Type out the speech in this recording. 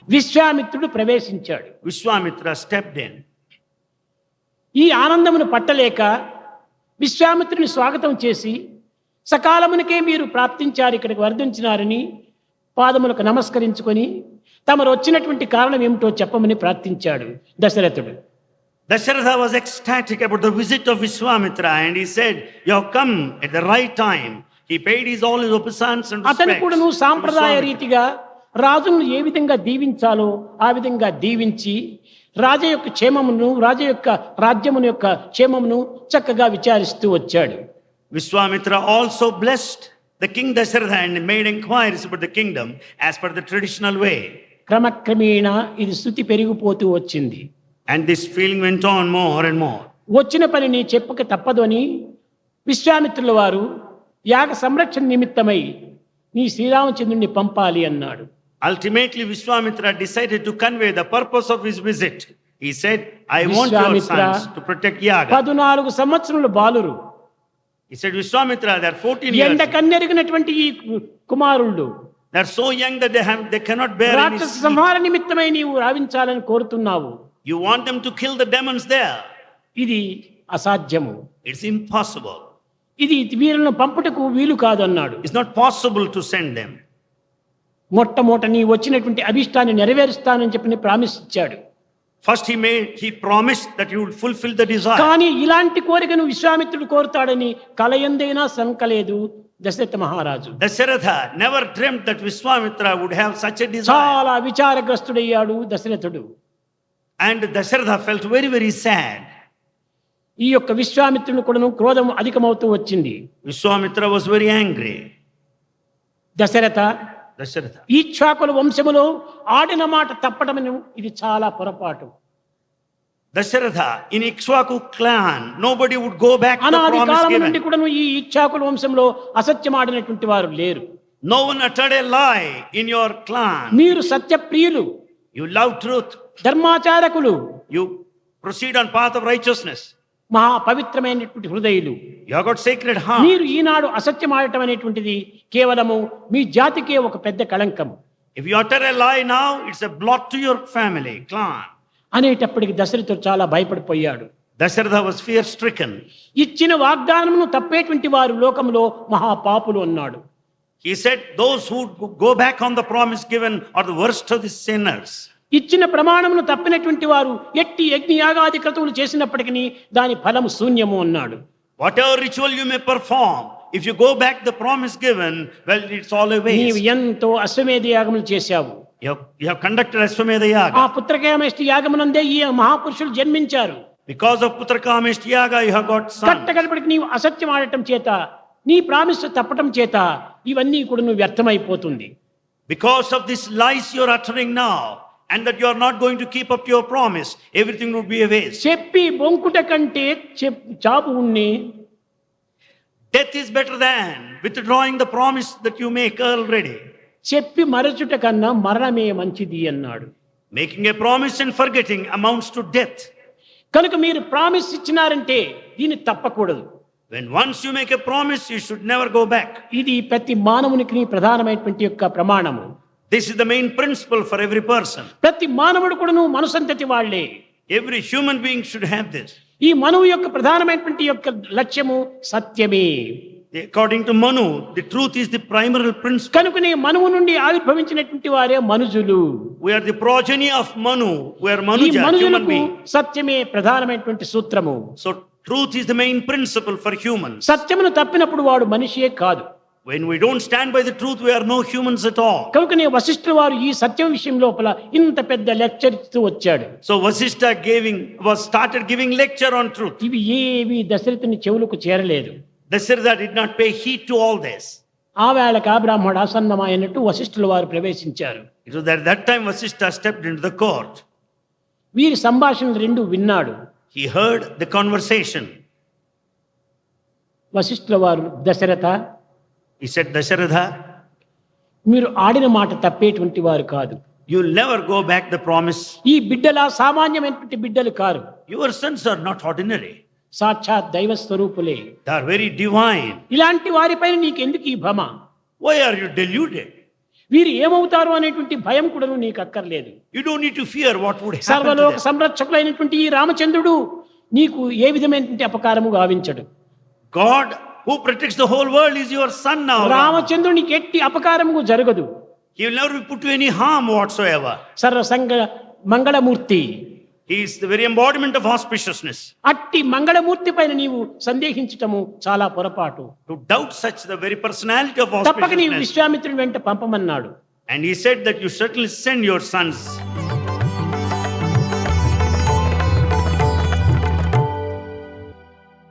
విశ్వామిత్రుడు ప్రవేశించాడు. Vishwamitra stepped in. ఈ ఆనందమును పట్టలేక విశ్వామిత్రుని స్వాగతం చేసి, సకాలమునకే మీరు ప్రాప్తించారు, ఇక్కడికి వర్ధించినారని పాదములకు నమస్కరించుకొని తమరు వచ్చినటువంటి కారణం ఏమిటో చెప్పమని ప్రార్థించాడు దశరథుడు. Dasharatha was ecstatic about the visit of Vishwamitra and he said, "You have come at the right time." He paid all his obeisance and అతను respects. కూడా నువ్వు సాంప్రదాయ రీతిగా రాజును ఏ విధంగా దీవించాలో ఆ విధంగా దీవించి రాజ యొక్క క్షేమమును, రాజ యొక్క రాజ్యమును యొక్క క్షేమమును చక్కగా విచారిస్తూ వచ్చాడు. Vishwamitra also blessed the king Dasharatha and made inquiries about the kingdom as per the traditional way. క్రమక్రమేణా ఇది స్థుతి పెరిగిపోతూ వచ్చింది. And this feeling went on more and more. వచ్చిన పనిని చెప్పక తప్పదు అని విశ్వామిత్రుల వారు యాగ సంరక్షణ నిమిత్తమై నీ శ్రీరామచంద్రుని పంపాలి అన్నాడు. Ultimately, Vishwamitra decided to convey the purpose of his visit. He said, "I want your sons to protect Yaga." 14 సంవత్సరముల బాలురు. He said, Vishwamitra, they are 14 years. ఎండ కన్నెరిగినటువంటి ఈ కుమారుళ్ళు They are so young that they cannot bear any రాక్షస sleep. సంహార నిమిత్తమై నీవు రావించాలని కోరుతున్నావు. You want them to kill the demons there. ఇది అసాధ్యము. It's impossible. ఇది వీళ్ళను పంపుటకు వీలు కాదు అన్నాడు. It's not possible to send them. మొట్టమొదట నీ వచ్చినటువంటి అభిష్టాన్ని నెరవేరుస్తానని చెప్పి ప్రామిస్ ఇచ్చాడు. First he promised that he would fulfill the desire. కానీ ఇలాంటి కోరికను విశ్వామిత్రుడు కోరుతాడని కలయందైనా శంకలేదు దశరథ మహారాజు. Dasharatha never dreamt that Vishwamitra would have such a desire. చాలా విచారగ్రస్తుడయ్యాడు దశరథుడు. And Dasharatha felt very, very sad. ఈ యొక్క విశ్వామిత్రుని కూడాను క్రోధం అధికమవుతూ వచ్చింది. Vishwamitra was very angry. Dasharatha Dasharatha. ఈక్ష్వాకుల వంశములో ఆడిన మాట తప్పటమని ఇది చాలా పొరపాటు. Dasharatha, in Ikshvaku clan, nobody would go back to the అనాది promise కాలం నుండి given. కూడాను ఈ ఈక్ష్వాకుల వంశంలో అసత్యం ఆడినటువంటి వారు లేరు. No one uttered a lie in your clan. మీరు సత్యప్రియులు, You love truth. ధర్మాచారకులు, You proceed on path of righteousness. మహా పవిత్రమైనటువంటి హృదయులు. You have got sacred heart. మీరు ఈనాడు అసత్యం ఆడటం అనేటువంటిది కేవలము మీ జాతికే ఒక పెద్ద కళంకం If you utter a lie now, it's a blot to your family, clan. అనేటప్పటికి దశరథుడు చాలా భయపడిపోయాడు. Dasharatha was fear stricken. ఇచ్చిన వాగ్దానమును తప్పేటువంటి వారు లోకంలో మహాపాపులు అన్నాడు. He said, those who go back on the promise given are the worst of the sinners. ఇచ్చిన ప్రమాణమును తప్పినటువంటి వారు ఎట్టి యజ్ఞ యాగాది క్రతువులు చేసినప్పటికీ దాని ఫలము శూన్యము అన్నాడు. Whatever ritual you may perform, if you go back the promise given, well, it's all a నీవు waste. ఎంతో అశ్వమేధ యాగములు చేశావు. You have conducted Ashwamedha ఆ Yaga. పుత్రకామేష్టి యాగమునందే ఈ మహాపురుషులు జన్మించారు. Because of Putrakameshti Yaga, you have got sons. కట్టగడపడికి నీవు అసత్యం ఆడటం చేత, నీ ప్రామిస్ తప్పటం చేత ఇవన్నీ కూడా నువ్వు వ్యర్థమైపోతుంది. Because of these lies you are uttering now, and that you are not going to keep up your promise, everything would be a waste. చెప్పి బొంకుట కంటే చాపు ఉన్ని Death is better than withdrawing the promise that you make already. చెప్పి మరచుట కన్నా మరణమే మంచిది అన్నాడు. Making a promise and forgetting amounts to death. కనుక మీరు promise ఇచ్చినారంటే దీన్ని తప్పకూడదు. When once you make a promise, you should never go back. ఇది ప్రతి మానవునికి ప్రధానమైనటువంటి యొక్క ప్రమాణము. This is the main principle for every person. ప్రతి మానవుడు కూడాను మనుసంతతి వాళ్లే. Every human being should have this. ఈ మనువు యొక్క ప్రధానమైనటువంటి యొక్క లక్ష్యము సత్యమే. According to Manu, the truth is the primary principle. కనుకనే మనువు నుండి ఆవిర్భవించినటువంటి వారే మనుజులు. We are the progeny of Manu. We are ఈ Manuja, human మనుజులకు being. సత్యమే ప్రధానమైనటువంటి సూత్రము. So truth is the main principle for humans. సత్యమును తప్పినప్పుడు వాడు మనిషియే కాదు. When we don't stand by the truth, we are no humans at all. కనుకనే వశిష్ఠుల వారు ఈ సత్యం విషయం లోపల ఇంత పెద్ద లెక్చర్ ఇస్తూ వచ్చాడు. So Vasishtha started giving lecture on truth. ఇవి ఏవి దశరథుని చెవులకు చేరలేదు. Dasharatha did not pay heed to all this. ఆ వేళక బ్రాహ్మణ ఆసన్నమైనట్టు వశిష్ఠుల వారు ప్రవేశించారు. It was at that time Vasishtha stepped into the court. వీరి సంభాషణలు రెండు విన్నాడు. He heard the conversation. వశిష్ఠుల వారు దశరథ, He said, Dasharatha, మీరు ఆడిన మాట తప్పేటువంటి వారు కాదు. you'll never go back the promise. ఈ బిడ్డల సామాన్యమైనటువంటి బిడ్డలు car. Your sons are not ordinary. సాక్షాత్ దైవ స్వరూపులే. They are very divine. ఇలాంటి వారిపైన నీకెందుకు ఈ భ్రమ? Why are you deluded? వీరు ఏమవుతారు అనేటువంటి భయం కూడాను నీకు అక్కర్లేదు. You don't need to fear what would happen to సర్వలోక them. సంరక్షకులైనటువంటి ఈ రామచంద్రుడు నీకు ఏ విధమైనటువంటి అపకారము గావించడు. God who protects the whole world is your son now. Rama. రామచంద్రునికి ఎట్టి అపకారము జరగదు. He will never be put to any harm whatsoever. సర్వసంగ మంగళమూర్తి. He is the very embodiment of auspiciousness. అట్టి మంగళమూర్తి పైన నీవు సందేహించటము చాలా పొరపాటు. To doubt such the very personality of తప్పక నీవు auspiciousness. విశ్వామిత్రుని వెంట పంపమన్నాడు. And he said that you certainly send your sons.